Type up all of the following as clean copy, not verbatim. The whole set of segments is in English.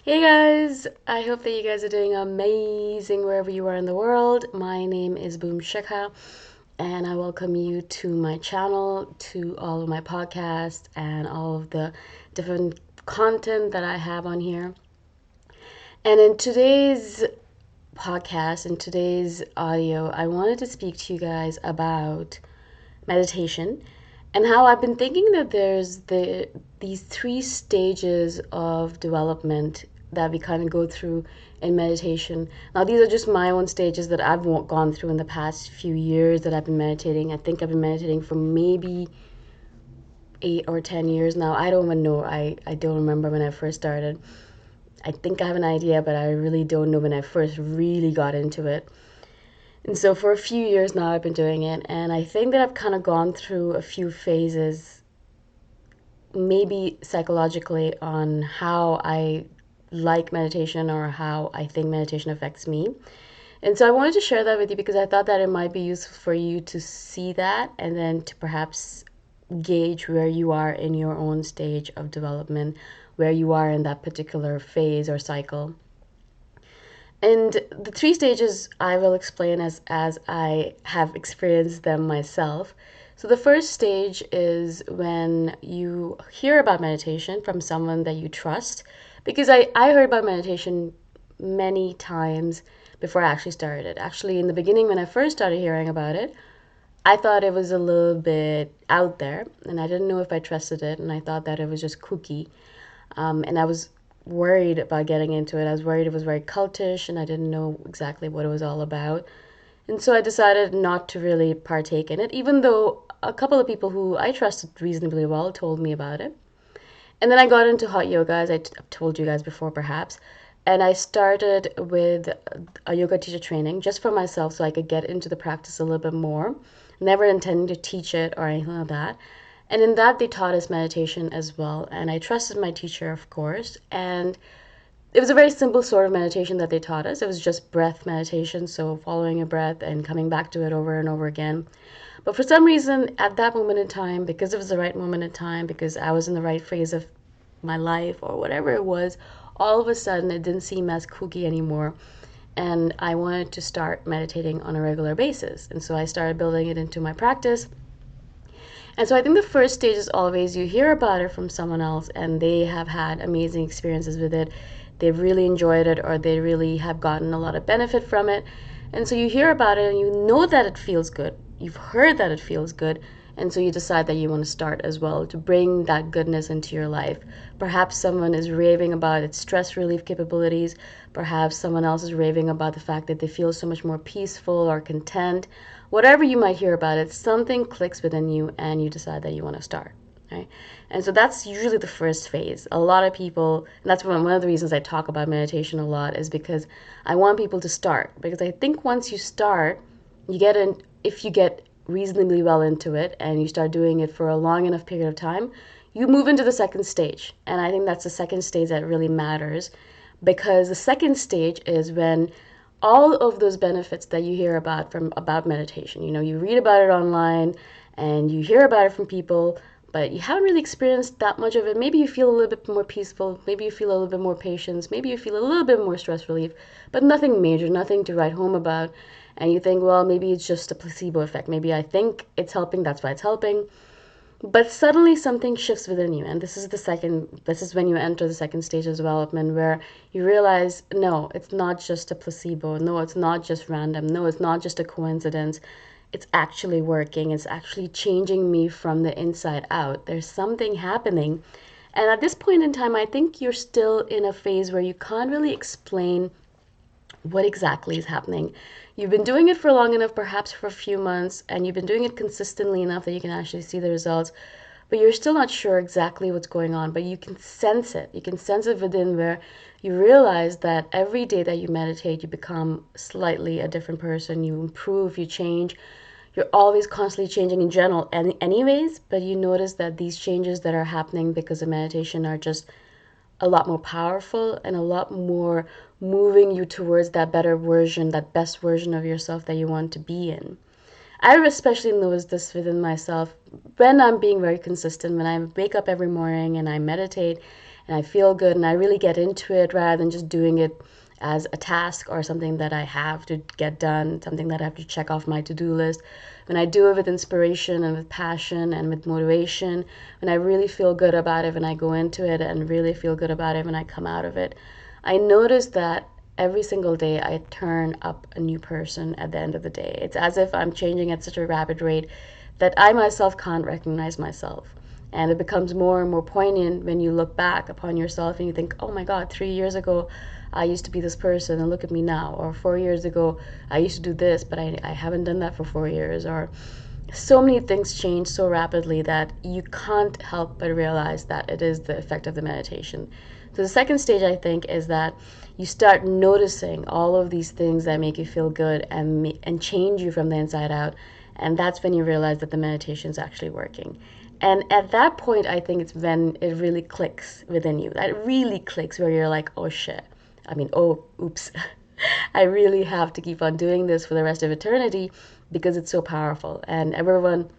Hey guys, I hope that you guys are doing amazing wherever you are in the world. My name is Shikha, and I welcome you to my channel, to all of my podcasts, and all of the different content that I have on here. And in today's podcast, in today's audio, I wanted to speak to you guys about meditation and how I've been thinking that there's these three stages of development that we kind of go through in meditation. Now these are just my own stages that I've gone through in the past few years that I've been meditating. I think I've been meditating for maybe 8 or 10 years now. I don't even know. I don't remember when I first started. I think I have an idea, but I really don't know when I first really got into it. And so for a few years now, I've been doing it, and I think that I've kind of gone through a few phases, maybe psychologically, on how I like meditation or how I think meditation affects me. And so I wanted to share that with you because I thought that it might be useful for you to see that and then to perhaps gauge where you are in your own stage of development, where you are in that particular phase or cycle. And the three stages I will explain as I have experienced them myself. So the first stage is when you hear about meditation from someone that you trust. Because I heard about meditation many times before I actually started it. Actually, in the beginning, when I first started hearing about it, I thought it was a little bit out there and I didn't know if I trusted it. And I thought that it was just kooky. And I was worried about getting into it. I was worried it was very cultish and I didn't know exactly what it was all about. And so I decided not to really partake in it, even though a couple of people who I trusted reasonably well told me about it. And then I got into hot yoga, as I've told you guys before, perhaps. And I started with a yoga teacher training just for myself so I could get into the practice a little bit more. Never intending to teach it or anything like that. And in that, they taught us meditation as well. And I trusted my teacher, of course. And it was a very simple sort of meditation that they taught us. It was just breath meditation, so following a breath and coming back to it over and over again. But for some reason, at that moment in time, because it was the right moment in time, because I was in the right phase of my life or whatever it was, all of a sudden it didn't seem as kooky anymore. And I wanted to start meditating on a regular basis. And so I started building it into my practice. And so I think the first stage is always you hear about it from someone else and they have had amazing experiences with it. They've really enjoyed it or they really have gotten a lot of benefit from it. And so you hear about it and you know that it feels good. You've heard that it feels good. And so you decide that you want to start as well to bring that goodness into your life. Perhaps someone is raving about its stress relief capabilities. Perhaps someone else is raving about the fact that they feel so much more peaceful or content. Whatever you might hear about it, something clicks within you and you decide that you want to start. Right? And so that's usually the first phase. A lot of people, and that's one of the reasons I talk about meditation a lot, is because I want people to start. Because I think once you start, you get in, if you get reasonably well into it and you start doing it for a long enough period of time, you move into the second stage. And I think that's the second stage that really matters because the second stage is when all of those benefits that you hear about meditation, you read about it online and you hear about it from people, but you haven't really experienced that much of it. Maybe you feel a little bit more peaceful, maybe you feel a little bit more patience, maybe you feel a little bit more stress relief, but nothing major, nothing to write home about. And you think, well, maybe it's just a placebo effect. Maybe I think it's helping, that's why it's helping. But suddenly something shifts within you, and this is when you enter the second stage of development where you realize, no, it's not just a placebo. No, it's not just random. No, it's not just a coincidence. It's actually working. It's actually changing me from the inside out. There's something happening. And at this point in time, I think you're still in a phase where you can't really explain what exactly is happening. You've been doing it for long enough, perhaps for a few months, and you've been doing it consistently enough that you can actually see the results, but you're still not sure exactly what's going on, but you can sense it. You can sense it within where you realize that every day that you meditate, you become slightly a different person. You improve, you change. You're always constantly changing in general, anyways, but you notice that these changes that are happening because of meditation are just a lot more powerful and a lot more moving you towards that better version, that best version of yourself that you want to be in. I especially notice this within myself when I'm being very consistent, when I wake up every morning and I meditate and I feel good and I really get into it rather than just doing it as a task or something that I have to get done, something that I have to check off my to-do list. When I do it with inspiration and with passion and with motivation, when I really feel good about it, when I go into it and really feel good about it when I come out of it, I notice that every single day I turn up a new person at the end of the day. It's as if I'm changing at such a rapid rate that I myself can't recognize myself. And it becomes more and more poignant when you look back upon yourself and you think, oh my God, 3 years ago, I used to be this person and look at me now. Or 4 years ago, I used to do this, but I haven't done that for 4 years. Or so many things change so rapidly that you can't help but realize that it is the effect of the meditation. So the second stage, I think, is that you start noticing all of these things that make you feel good and change you from the inside out. And that's when you realize that the meditation is actually working. And at that point, I think it's when it really clicks within you. That really clicks where you're like, oh shit. Oh, oops. I really have to keep on doing this for the rest of eternity because it's so powerful. And everyone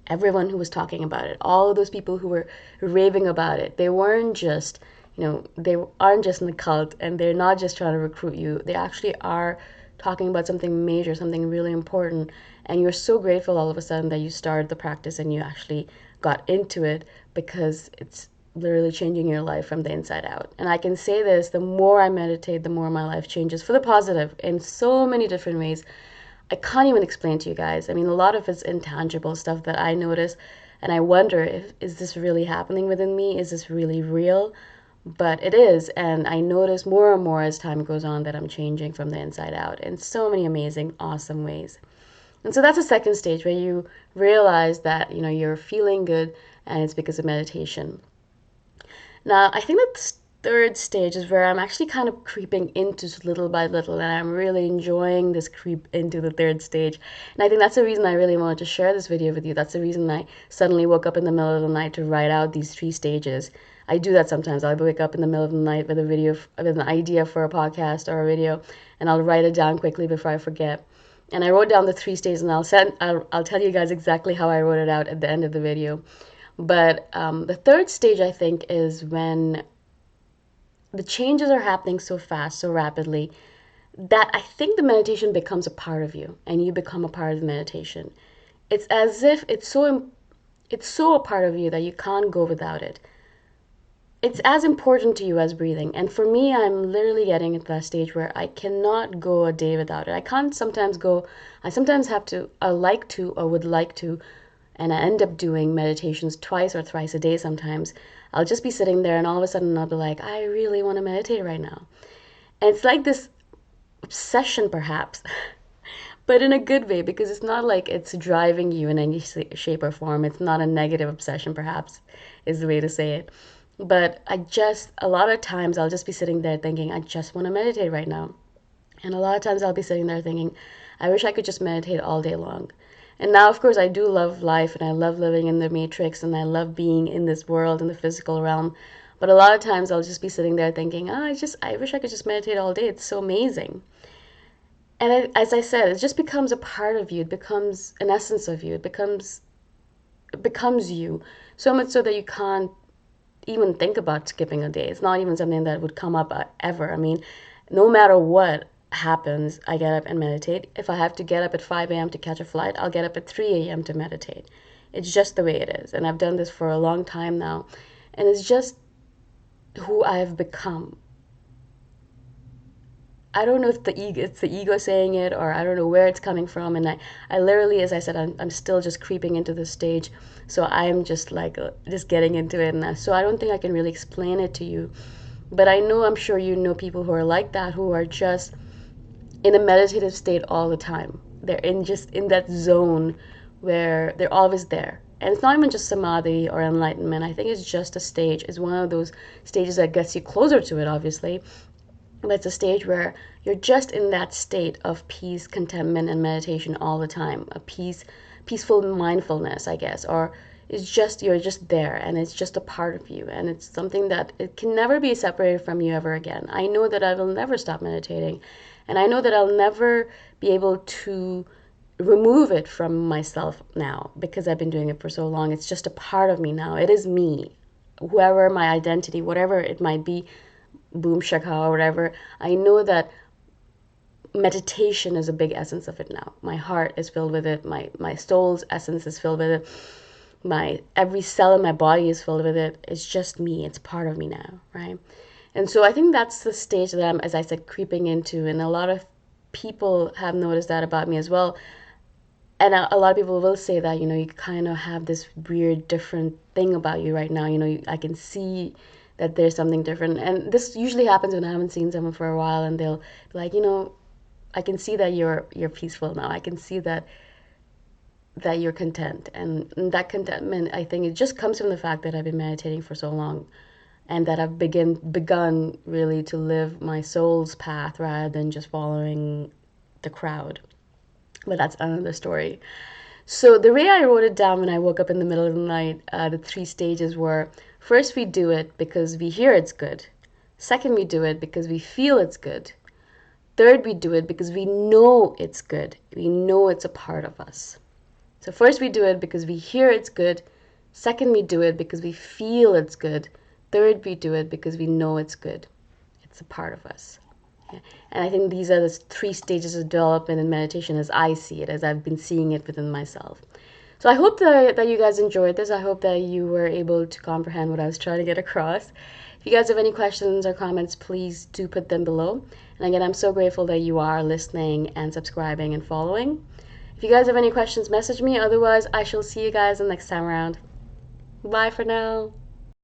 who was talking about it, all of those people who were raving about it, they weren't just, they aren't just in the cult and they're not just trying to recruit you. They actually are talking about something major, something really important. And you're so grateful all of a sudden that you started the practice and you actually got into it because it's literally changing your life from the inside out. And I can say this, the more I meditate, the more my life changes for the positive in so many different ways. I can't even explain to you guys. A lot of it's intangible stuff that I notice, and I wonder if is this really happening within me? Is this really real? But it is, and I notice more and more as time goes on that I'm changing from the inside out in so many amazing, awesome ways. And so that's the second stage where you realize that you're feeling good, and it's because of meditation. Now, I think that third stage is where I'm actually kind of creeping into little by little, and I'm really enjoying this creep into the third stage. And I think that's the reason I really wanted to share this video with you. That's the reason I suddenly woke up in the middle of the night to write out these 3 stages. I do that sometimes. I'll wake up in the middle of the night with with an idea for a podcast or a video, and I'll write it down quickly before I forget. And I wrote down the 3 stages, and I'll tell you guys exactly how I wrote it out at the end of the video. But the third stage, I think, is when the changes are happening so fast, so rapidly, that I think the meditation becomes a part of you, and you become a part of the meditation. It's as if it's so a part of you that you can't go without it. It's as important to you as breathing. And for me, I'm literally getting at that stage where I cannot go a day without it. I sometimes have to, I like to or would like to, and I end up doing meditations twice or thrice a day sometimes. I'll just be sitting there and all of a sudden I'll be like, I really want to meditate right now. And it's like this obsession perhaps, but in a good way, because it's not like it's driving you in any shape or form. It's not a negative obsession perhaps is the way to say it. But a lot of times I'll just be sitting there thinking, I just want to meditate right now. And a lot of times I'll be sitting there thinking, I wish I could just meditate all day long. And now, of course, I do love life and I love living in the matrix and I love being in this world, in the physical realm. But a lot of times I'll just be sitting there thinking, I wish I could just meditate all day. It's so amazing. And as I said, it just becomes a part of you. It becomes an essence of you. It becomes you. So much so that you can't even think about skipping a day. It's not even something that would come up ever. No matter what happens, I get up and meditate. If I have to get up at 5 a.m. to catch a flight, I'll get up at 3 a.m. to meditate. It's just the way it is. And I've done this for a long time now. And it's just who I've become. I don't know if it's the ego saying it, or I don't know where it's coming from. And I literally, as I said, I'm still just creeping into this stage. So I'm just just getting into it. And so I don't think I can really explain it to you. But I'm sure you know people who are like that, who are just in a meditative state all the time. They're just in that zone where they're always there. And it's not even just samadhi or enlightenment. I think it's just a stage. It's one of those stages that gets you closer to it, obviously. But it's a stage where you're just in that state of peace, contentment, and meditation all the time. Peaceful mindfulness, I guess. Or you're just there, and it's just a part of you. And it's something that it can never be separated from you ever again. I know that I will never stop meditating. And I know that I'll never be able to remove it from myself now because I've been doing it for so long. It's just a part of me now. It is me. whoever my identity, whatever it might be, boom shikha or whatever, I know that meditation is a big essence of it now. My heart is filled with it. My soul's essence is filled with it. My every cell in my body is filled with it. It's just me. It's part of me now, right? And so I think that's the stage that I'm, as I said, creeping into. And a lot of people have noticed that about me as well. And a lot of people will say that, you kind of have this weird, different thing about you right now. I can see that there's something different. And this usually happens when I haven't seen someone for a while, and they'll be like, I can see that you're peaceful now. I can see that you're content, and that contentment, I think, it just comes from the fact that I've been meditating for so long, and that I've begun really to live my soul's path rather than just following the crowd. But that's another story. So the way I wrote it down when I woke up in the middle of the night, the 3 stages were: first, we do it because we hear it's good. Second, we do it because we feel it's good. Third, we do it because we know it's good. We know it's a part of us. So first we do it because we hear it's good. Second, we do it because we feel it's good. Third, we do it because we know it's good. It's a part of us. Okay? And I think these are the 3 stages of development in meditation as I see it, as I've been seeing it within myself. So I hope that you guys enjoyed this. I hope that you were able to comprehend what I was trying to get across. If you guys have any questions or comments, please do put them below. And again, I'm so grateful that you are listening and subscribing and following. If you guys have any questions, message me. Otherwise, I shall see you guys the next time around. Bye for now.